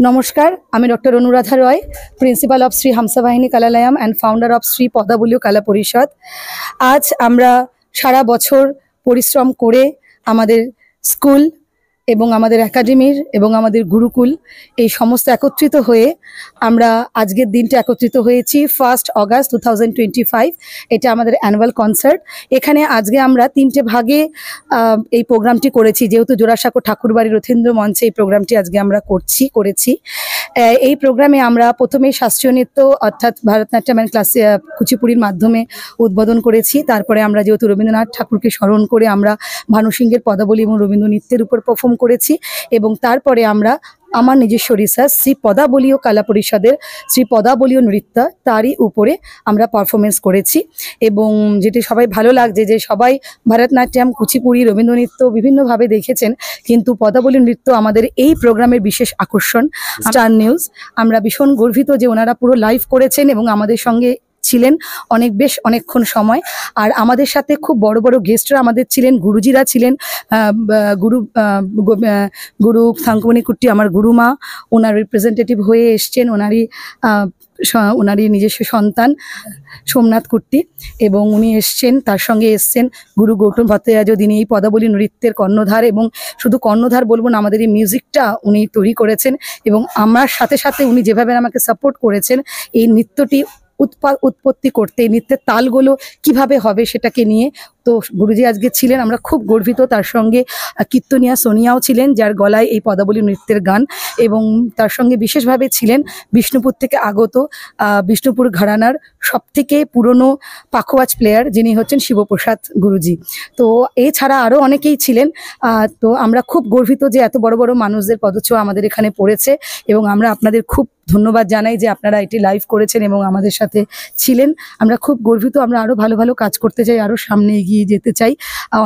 নমস্কার, আমি doctor Anuradha Roy, principal of Shri Hamsavahini Kalalayam and founder of Shri Padavaliya Kala Parishad. আজ আমরা সারা বছর পরিশ্রম করে আমাদের স্কুল এবং আমাদের একাডেমির এবং আমাদের গুরুকুল এই সমস্ত একত্রিত হয়ে আমরা আজকের দিনটা একত্রিত হয়েছি 1 অগাস্ট 2025। এটা আমাদের অ্যানুয়াল কনসার্ট। এখানে আজকে আমরা 3টে ভাগে এই প্রোগ্রামটি করেছি, যেহেতু জোড়াসাঁকো ঠাকুরবাড়ি রথীন্দ্র মঞ্চে এই প্রোগ্রামটি আজকে আমরা করেছি। এই প্রোগ্রামে আমরা প্রথমেই শাস্ত্রীয় নৃত্য অর্থাৎ ভারতনাট্যম অ্যান্ড কুচিপুড়ির মাধ্যমে উদ্বোধন করেছি। তারপরে আমরা যেহেতু রবীন্দ্রনাথ ঠাকুরকে স্মরণ করে আমরা ভানু সিংহের পদাবলী এবং রবীন্দ্র নৃত্যের উপর পারফর্ম করেছি এবং তারপরে আমরা আমার নিজস্ব রিসার্চ শ্রী পদাবলীয় কালা পরিষদের শ্রী পদাবলীয় নৃত্য তারই উপরে আমরা পারফরমেন্স করেছি। এবং যেটি সবাই ভালো লাগছে যে সবাই ভারতনাট্যম, কুচিপুড়ি, রবীন্দ্র নৃত্য বিভিন্নভাবে দেখেছেন, কিন্তু পদাবলী নৃত্য আমাদের এই প্রোগ্রামের বিশেষ আকর্ষণ। স্টার নিউজ আমরা ভীষণ গর্বিত যে ওনারা পুরো লাইভ করেছেন এবং আমাদের সঙ্গে ছিলেন বেশ অনেকক্ষণ সময়। আর আমাদের সাথে খুব বড় বড় গেস্টরা আমাদের ছিলেন, গুরুজিরা ছিলেন। গুরু থাঙ্কুমণি কুট্টি আমার গুরুমা, ওনার রিপ্রেজেন্টেটিভ হয়ে এসছেন, ওনারই নিজস্ব সন্তান সোমনাথ কুট্টি, এবং উনি এসছেন, তার সঙ্গে এসছেন গুরু গৌতম ভট্টাচার্য, যিনি এই পদাবলী নৃত্যের কর্ণধার, এবং শুধু কর্ণধার বলবো না, আমাদের এই মিউজিকটা উনি তৈরি করেছেন। এবং আমার সাথে সাথে উনি যেভাবে আমাকে সাপোর্ট করেছেন এই নৃত্যটি উৎপত্তি করতে, এই নৃত্যের তালগুলো কিভাবে হবে সেটাকে নিয়ে। তো গুরুজি আজকে ছিলেন, আমরা খুব গর্বিত। তার সঙ্গে কীর্তনিয়া সোনিয়াও ছিলেন, যার গলায় এই পদাবলী নৃত্যের গান, এবং তার সঙ্গে বিশেষভাবে ছিলেন বিষ্ণুপুর থেকে আগত বিষ্ণুপুর ঘরানার সবথেকে পুরনো পাখোয়াজ প্লেয়ার, যিনি হচ্ছেন শিবপ্রসাদ গুরুজি। তো এছাড়া আরও অনেকেই ছিলেন। তো আমরা খুব গর্বিত যে এত বড় বড় মানুষদের পদছোঁয়া আমাদের এখানে পড়েছে, এবং আমরা আপনাদের খুব ধন্যবাদ জানাই যে আপনারা এটি লাইভ করেছেন এবং আমাদের সাথে ছিলেন। আমরা খুব গর্বিত, আমরা আরও ভালো ভালো কাজ করতে চাই, আরও সামনে এগিয়ে যেতে চাই।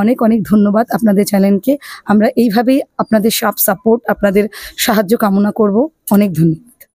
অনেক অনেক ধন্যবাদ আপনাদের চ্যানেলকে। আমরা এইভাবেই আপনাদের সব সাপোর্ট, আপনাদের সাহায্য কামনা করব। অনেক ধন্যবাদ।